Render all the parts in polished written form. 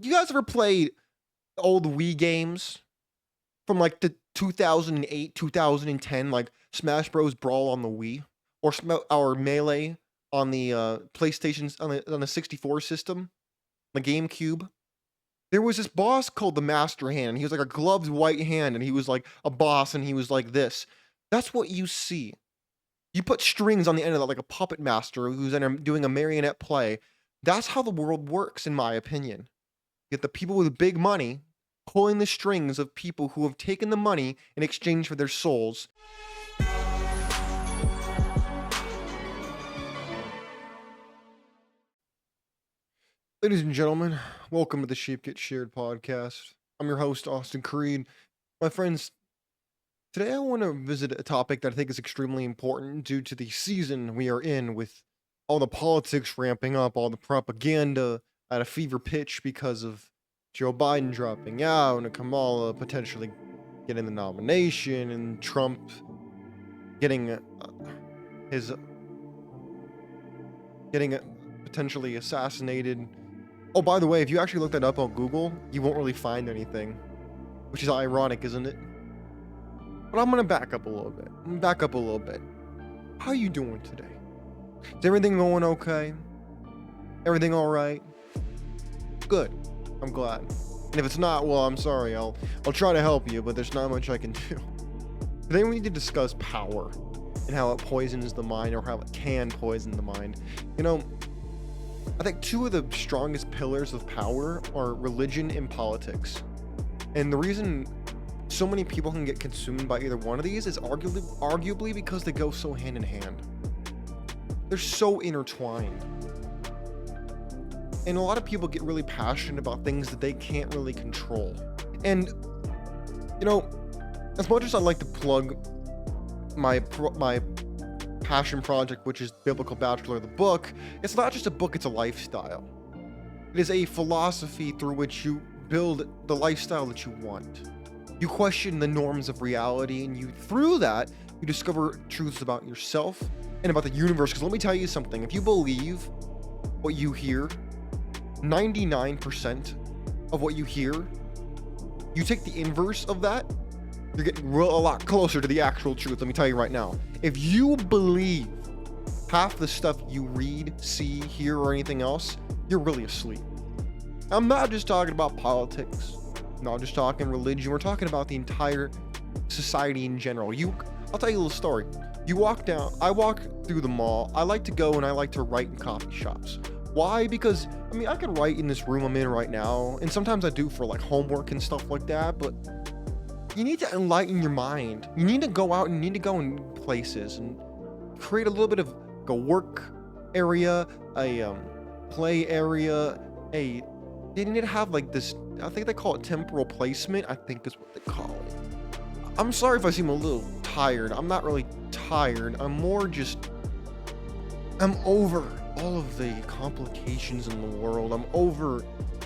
You guys ever played old Wii games from like the 2008, 2010, like Smash Bros. Brawl on the Wii or Melee on the PlayStation's on the 64 system, the GameCube? There was this boss called the Master Hand, and he was like a gloved white hand, and he was like a boss, and he was like this. That's what you see. You put strings on the end of that like a puppet master who's doing a marionette play. That's how the world works, in my opinion. Get the people with big money pulling the strings of people who have taken the money in exchange for their souls. Ladies and gentlemen, welcome to the Sheep Get Sheared Podcast. I'm your host, Austin Creed. My friends, today I want to visit a topic that I think is extremely important due to the season we are in, with all the politics ramping up, all the propaganda at a fever pitch because of Joe Biden dropping out and Kamala potentially getting the nomination and Trump getting potentially assassinated. Oh, by the way, if you actually look that up on Google, you won't really find anything, which is ironic, isn't it? But I'm gonna back up a little bit. How you doing today? Is everything going okay? Everything all right? Good. I'm glad. And if it's not, well, I'm sorry. I'll try to help you, but there's not much I can do. Today we need to discuss power and how it poisons the mind, or how it can poison the mind. You know, I think two of the strongest pillars of power are religion and politics. And the reason so many people can get consumed by either one of these is arguably because they go so hand in hand. They're so intertwined. And a lot of people get really passionate about things that they can't really control. And, you know, as much as I like to plug my passion project, which is Biblical Bachelor, the book, it's not just a book, it's a lifestyle. It is a philosophy through which you build the lifestyle that you want. You question the norms of reality, and through that, you discover truths about yourself and about the universe. Because let me tell you something, if you believe what you hear, 99% of what you hear, you take the inverse of that, you're getting a lot closer to the actual truth. Let me tell you right now, if you believe half the stuff you read, see, hear, or anything else, you're really asleep. I'm not just talking about politics, I'm not just talking religion, we're talking about the entire society in general. I'll tell you a little story. I walk through the mall, I like to go and I like to write in coffee shops. Why? Because, I mean, I could write in this room I'm in right now, and sometimes I do for like homework and stuff like that, but you need to enlighten your mind. You need to go out and you need to go in places and create a little bit of a work area, a play area, they need to have like this, I think they call it temporal placement, I think is what they call it. I'm sorry if I seem a little tired. I'm not really tired. I'm over all of the complications in the world. I'm over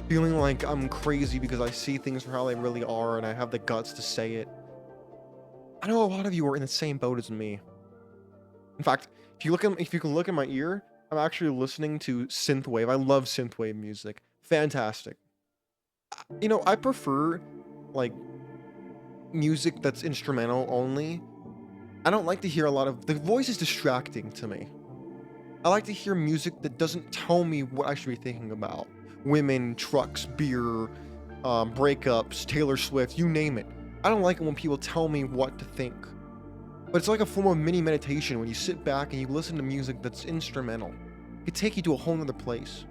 feeling like I'm crazy because I see things for how they really are and I have the guts to say it. I know a lot of you are in the same boat as me. In fact, if you can look at my ear, I'm actually listening to synthwave. I love synthwave music. Fantastic. You know, I prefer like music that's instrumental only. I don't like to hear the voice is distracting to me. I like to hear music that doesn't tell me what I should be thinking about. Women, trucks, beer, breakups, Taylor Swift, you name it. I don't like it when people tell me what to think. But it's like a form of mini meditation when you sit back and you listen to music that's instrumental. It can take you to a whole nother place.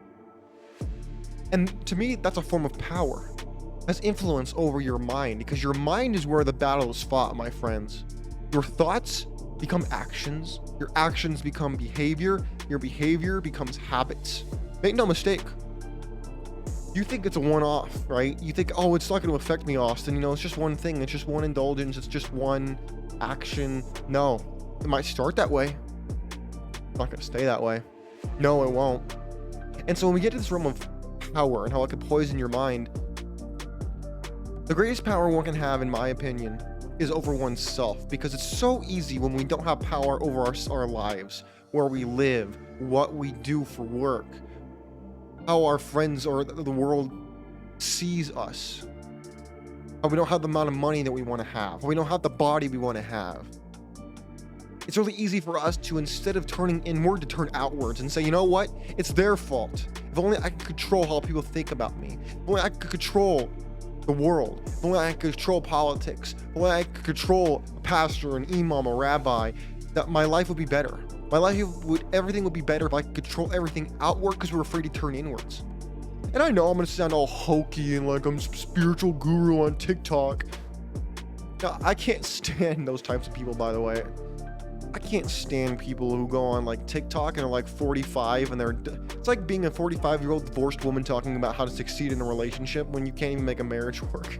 And to me, that's a form of power. It has influence over your mind, because your mind is where the battle is fought, my friends. Your thoughts become actions, your actions become behavior, your behavior becomes habits. Make no mistake. You think it's a one-off, right? You think, oh, it's not going to affect me, Austin. You know, it's just one thing. It's just one indulgence. It's just one action. No, it might start that way. It's not going to stay that way. No, it won't. And so when we get to this realm of power and how it can poison your mind, the greatest power one can have, in my opinion, is over oneself, because it's so easy when we don't have power over our lives, where we live, what we do for work, how our friends or the world sees us, how we don't have the amount of money that we want to have, how we don't have the body we want to have. It's really easy for us to, instead of turning inward, to turn outwards and say, you know what? It's their fault. If only I could control how people think about me. If only I could control the world. If only I could control politics. If only I could control a pastor, an imam, a rabbi, that my life would be better. Everything would be better if I could control everything outward because we're afraid to turn inwards. And I know I'm going to sound all hokey and like I'm some spiritual guru on TikTok. Now, I can't stand those types of people, by the way. I can't stand people who go on like TikTok and are like 45 and it's like being a 45-year-old divorced woman talking about how to succeed in a relationship when you can't even make a marriage work.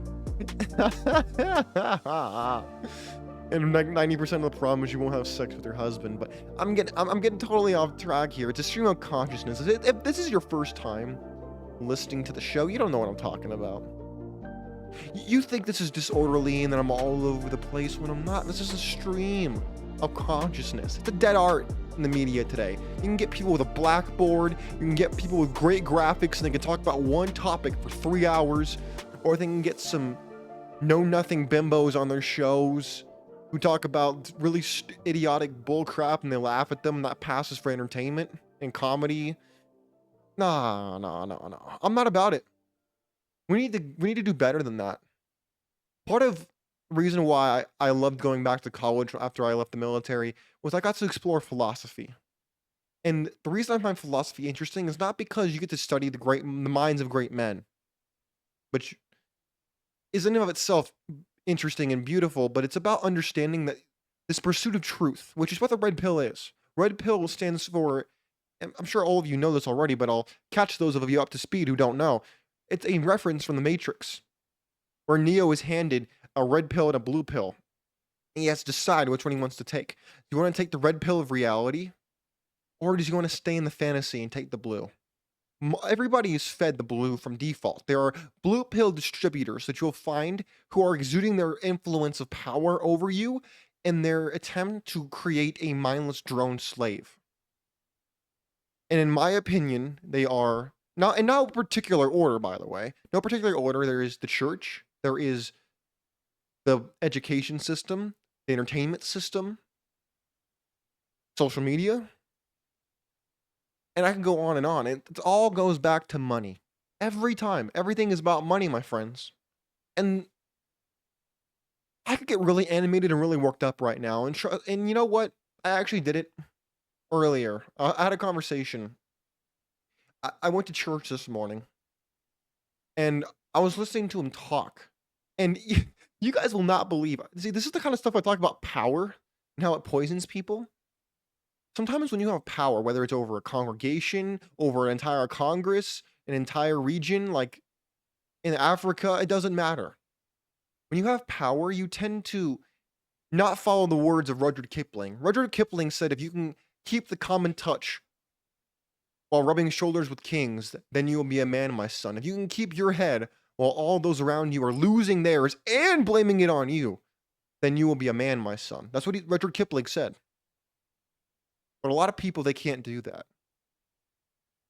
And like 90% of the problem is you won't have sex with your husband. But I'm getting totally off track here. It's a stream of consciousness. If this is your first time listening to the show, you don't know what I'm talking about. You think this is disorderly and that I'm all over the place when I'm not. This is a stream of consciousness. It's a dead art in the media today. You can get people with a blackboard, you can get people with great graphics, and they can talk about one topic for 3 hours, or they can get some know-nothing bimbos on their shows who talk about really idiotic bullcrap and they laugh at them, and that passes for entertainment and comedy. No. I'm not about it. We need to do better than that. Part of the reason why I loved going back to college after I left the military was I got to explore philosophy. And the reason I find philosophy interesting is not because you get to study the minds of great men, which is in and of itself interesting and beautiful, but it's about understanding that this pursuit of truth, which is what the red pill is. Red pill stands for, and I'm sure all of you know this already, but I'll catch those of you up to speed who don't know. It's a reference from the Matrix, where Neo is handed a red pill and a blue pill. And he has to decide which one he wants to take. Do you want to take the red pill of reality? Or does he want to stay in the fantasy and take the blue? Everybody is fed the blue from default. There are blue pill distributors that you'll find who are exuding their influence of power over you in their attempt to create a mindless drone slave. And in my opinion, they are not in no particular order, by the way. No particular order. There is the church, there is the education system, the entertainment system, social media, and I can go on and on. It all goes back to money. Every time. Everything is about money, my friends. And I could get really animated and really worked up right now. And you know what? I actually did it earlier. I had a conversation. I went to church this morning, and I was listening to him talk. And you guys will not believe. See, this is the kind of stuff I talk about power and how it poisons people. Sometimes when you have power, whether it's over a congregation, over an entire Congress, an entire region, like in Africa, it doesn't matter. When you have power, you tend to not follow the words of Rudyard Kipling. Rudyard Kipling said, if you can keep the common touch while rubbing shoulders with kings, then you will be a man, my son. If you can keep your head while all those around you are losing theirs and blaming it on you, then you will be a man, my son. That's what Rudyard Kipling said. But a lot of people, they can't do that.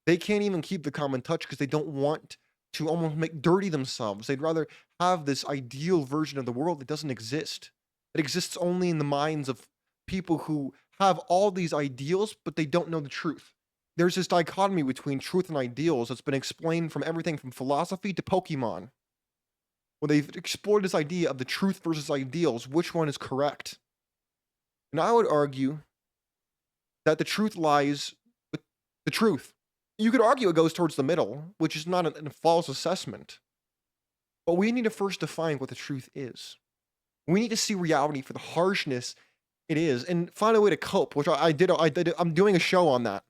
They can't even keep the common touch because they don't want to almost make dirty themselves. They'd rather have this ideal version of the world that doesn't exist. It exists only in the minds of people who have all these ideals, but they don't know the truth. There's this dichotomy between truth and ideals that's been explained from everything from philosophy to Pokemon, where they've explored this idea of the truth versus ideals, which one is correct. And I would argue that the truth lies with the truth. You could argue it goes towards the middle, which is not a false assessment. But we need to first define what the truth is. We need to see reality for the harshness it is and find a way to cope, which I did. I'm doing a show on that.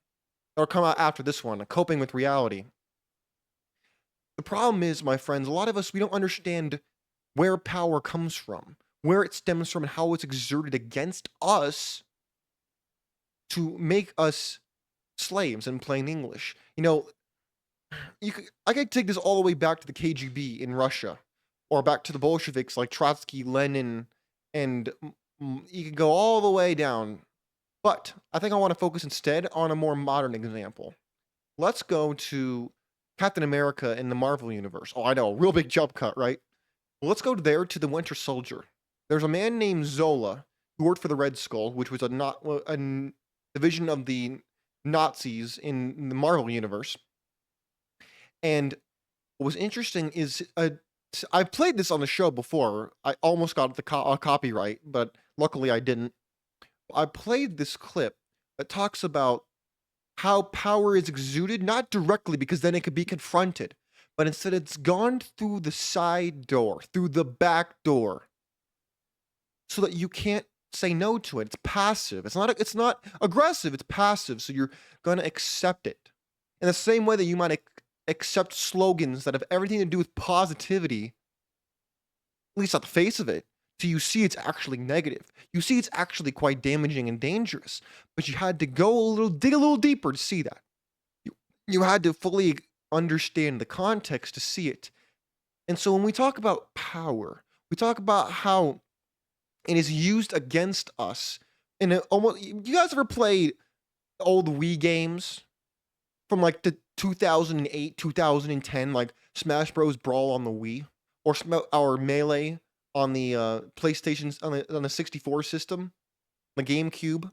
That'll come out after this one, coping with reality. The problem is, my friends, a lot of us, we don't understand where power comes from, where it stems from, and how it's exerted against us to make us slaves in plain English. You know, I could take this all the way back to the KGB in Russia, or back to the Bolsheviks like Trotsky, Lenin, and you could go all the way down. But I think I want to focus instead on a more modern example. Let's go to Captain America in the Marvel universe. Oh, I know, real big jump cut, right? Well, let's go there to the Winter Soldier. There's a man named Zola who worked for the Red Skull, which was a division of the Nazis in the Marvel universe. And what was interesting is I've played this on the show before. I almost got the copyright, but luckily I didn't. I played this clip that talks about how power is exuded, not directly because then it could be confronted, but instead it's gone through the side door, through the back door, so that you can't say no to it. It's passive. It's not aggressive, it's passive, so you're going to accept it. In the same way that you might accept slogans that have everything to do with positivity, at least on the face of it, till you see it's actually negative. You see it's actually quite damaging and dangerous, but you had to dig a little deeper to see that. You had to fully understand the context to see it. And so when we talk about power, we talk about how it is used against us in you guys ever played old Wii games from like the 2008, 2010, like Smash Bros. Brawl on the Wii, or Melee on the PlayStation on the 64 system, the GameCube?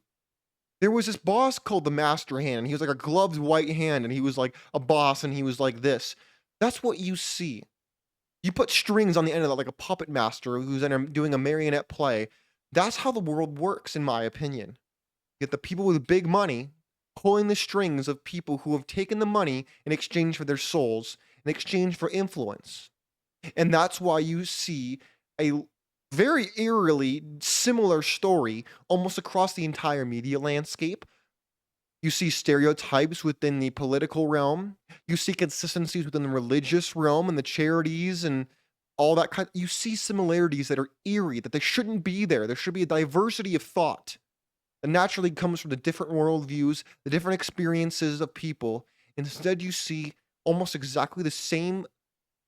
There was this boss called the Master Hand, and he was like a gloved white hand, and he was like a boss, and he was like this. That's what you see. You put strings on the end of that, like a puppet master who's doing a marionette play. That's how the world works, in my opinion. You get the people with big money pulling the strings of people who have taken the money in exchange for their souls, in exchange for influence. And that's why you see a very eerily similar story almost across the entire media landscape. You see stereotypes within the political realm. You see consistencies within the religious realm and the charities and all that kind. You see similarities that are eerie, that they shouldn't be there. There should be a diversity of thought that naturally comes from the different worldviews, the different experiences of people. Instead, you see almost exactly the same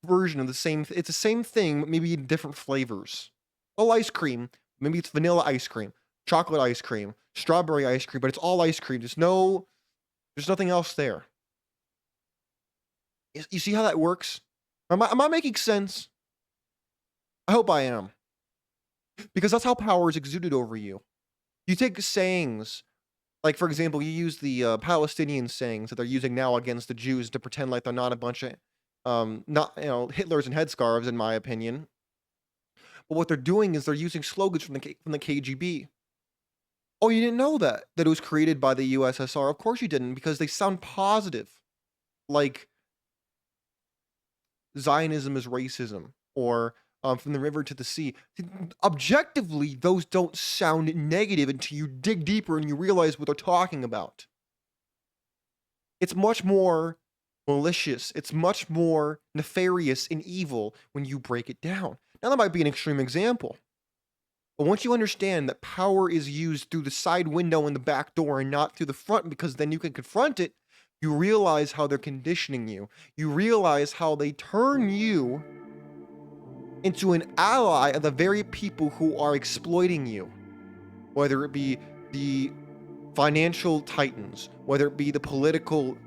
version of the same. It's the same thing, but maybe in different flavors. All ice cream. Maybe it's vanilla ice cream, chocolate ice cream, strawberry ice cream, but it's all ice cream. There's nothing else there. You see how that works? Am I making sense? I hope I am. Because that's how power is exuded over you. You take sayings, like for example, you use the Palestinian sayings that they're using now against the Jews to pretend like they're not a bunch of, not Hitlers and headscarves, in my opinion. But what they're doing is they're using slogans from the KGB. Oh, you didn't know that it was created by the USSR? Of course you didn't, because they sound positive, like Zionism is racism, or from the river to the sea. Objectively, those don't sound negative until you dig deeper and you realize what they're talking about. It's much more malicious. It's much more nefarious and evil when you break it down. Now, that might be an extreme example. But once you understand that power is used through the side window and the back door and not through the front, because then you can confront it, you realize how they're conditioning you. You realize how they turn you into an ally of the very people who are exploiting you. Whether it be the financial titans, whether it be the political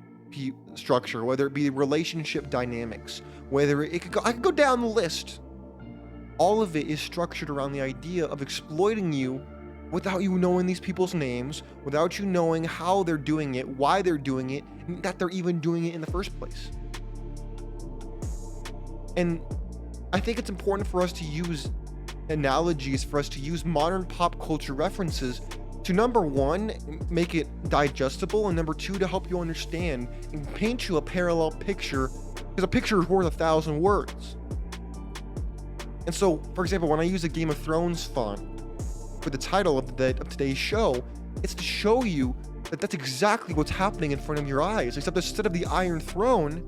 structure, whether it be relationship dynamics, I could go down the list. All of it is structured around the idea of exploiting you without you knowing these people's names, without you knowing how they're doing it, why they're doing it, and that they're even doing it in the first place. And I think it's important for us to use analogies, for us to use modern pop culture references to, number one, make it digestible, and number two, to help you understand and paint you a parallel picture, because a picture is worth 1,000 words. And so, for example, when I use a Game of Thrones font for the title of today's show, it's to show you that that's exactly what's happening in front of your eyes, except instead of the Iron Throne,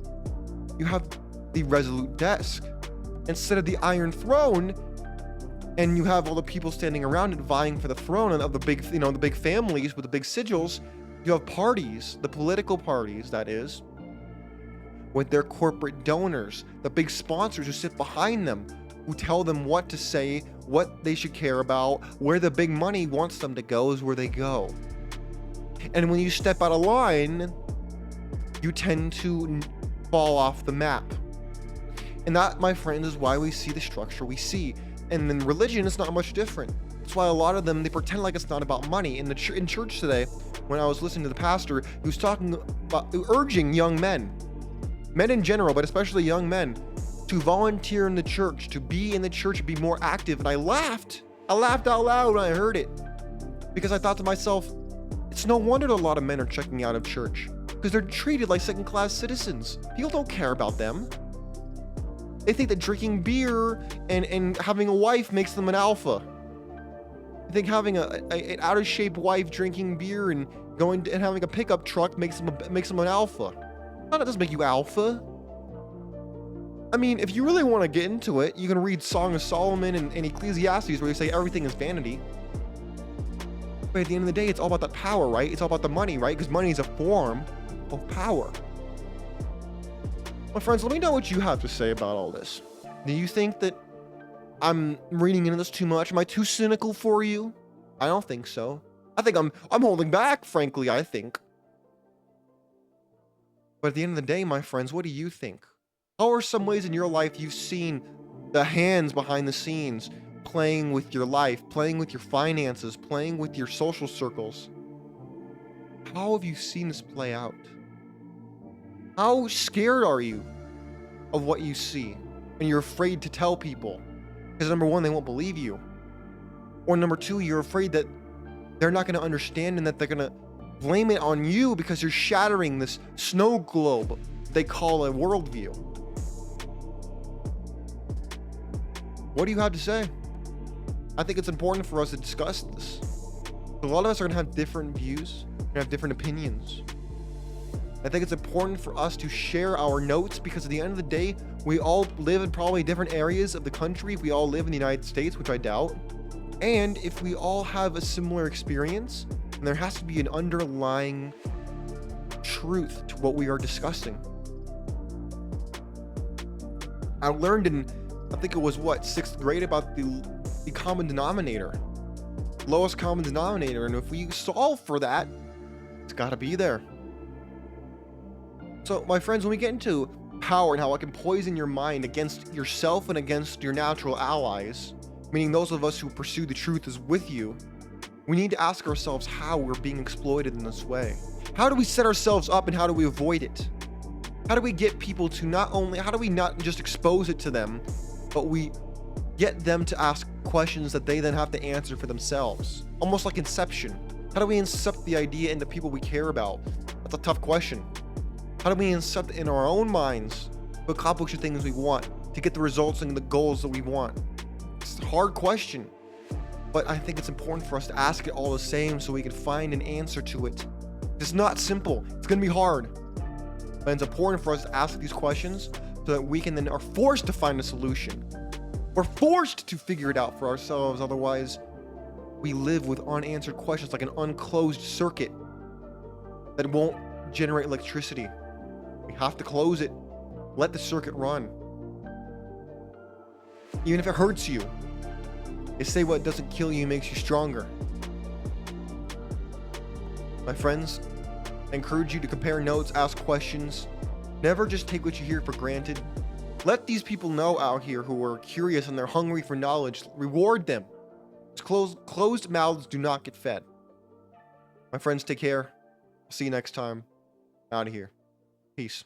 you have the Resolute Desk. Instead of the Iron Throne, and you have all the people standing around it vying for the throne of the big families with the big sigils, you have parties, the political parties, that is, with their corporate donors, the big sponsors who sit behind them, who tell them what to say, what they should care about, where the big money wants them to go is where they go. And when you step out of line, you tend to fall off the map. And that, my friends, is why we see the structure we see. And in religion, it's not much different. That's why a lot of them, they pretend like it's not about money. In church today, when I was listening to the pastor, he was talking about urging young men in general, but especially young men, to volunteer in the church, to be in the church, be more active. And I laughed out loud when I heard it, because I thought to myself, it's no wonder that a lot of men are checking out of church, because they're treated like second-class citizens. People don't care about them. They think that drinking beer and having a wife makes them an alpha. They think having an out-of-shape wife drinking beer and having a pickup truck makes them an alpha. No, that doesn't make you alpha. I mean, if you really want to get into it, you can read Song of Solomon and Ecclesiastes, where you say everything is vanity. But at the end of the day, it's all about that power, right? It's all about the money, right? Because money is a form of power. My friends, let me know what you have to say about all this. Do you think that I'm reading into this too much? Am I too cynical for you? I don't think so. I think I'm holding back, frankly, I think. But at the end of the day, my friends, what do you think? How are some ways in your life you've seen the hands behind the scenes playing with your life, playing with your finances, playing with your social circles? How have you seen this play out? How scared are you of what you see? And you're afraid to tell people because number one, they won't believe you. Or number two, you're afraid that they're not going to understand and that they're going to blame it on you because you're shattering this snow globe they call a worldview. What do you have to say? I think it's important for us to discuss this. A lot of us are going to have different views, going to have different opinions. I think it's important for us to share our notes because at the end of the day, we all live in probably different areas of the country. We all live in the United States, which I doubt. And if we all have a similar experience, then there has to be an underlying truth to what we are discussing. I learned in, I think it was sixth grade, about the common denominator, lowest common denominator. And if we solve for that, it's got to be there. So, my friends, when we get into power and how it can poison your mind against yourself and against your natural allies, meaning those of us who pursue the truth is with you, we need to ask ourselves how we're being exploited in this way. How do we set ourselves up and how do we avoid it? How do we get people to how do we not just expose it to them, but we get them to ask questions that they then have to answer for themselves? Almost like Inception. How do we incept the idea into people we care about? That's a tough question. How do we incept in our own minds to accomplish the things we want, to get the results and the goals that we want? It's a hard question, but I think it's important for us to ask it all the same so we can find an answer to it. It's not simple. It's going to be hard, but it's important for us to ask these questions so that we can then are forced to find a solution. We're forced to figure it out for ourselves. Otherwise, we live with unanswered questions like an unclosed circuit that won't generate electricity. We have to close it. Let the circuit run. Even if it hurts you, they say what doesn't kill you makes you stronger. My friends, I encourage you to compare notes, ask questions. Never just take what you hear for granted. Let these people know out here who are curious and they're hungry for knowledge. Reward them. Closed mouths do not get fed. My friends, take care. See you next time. Out of here. Peace.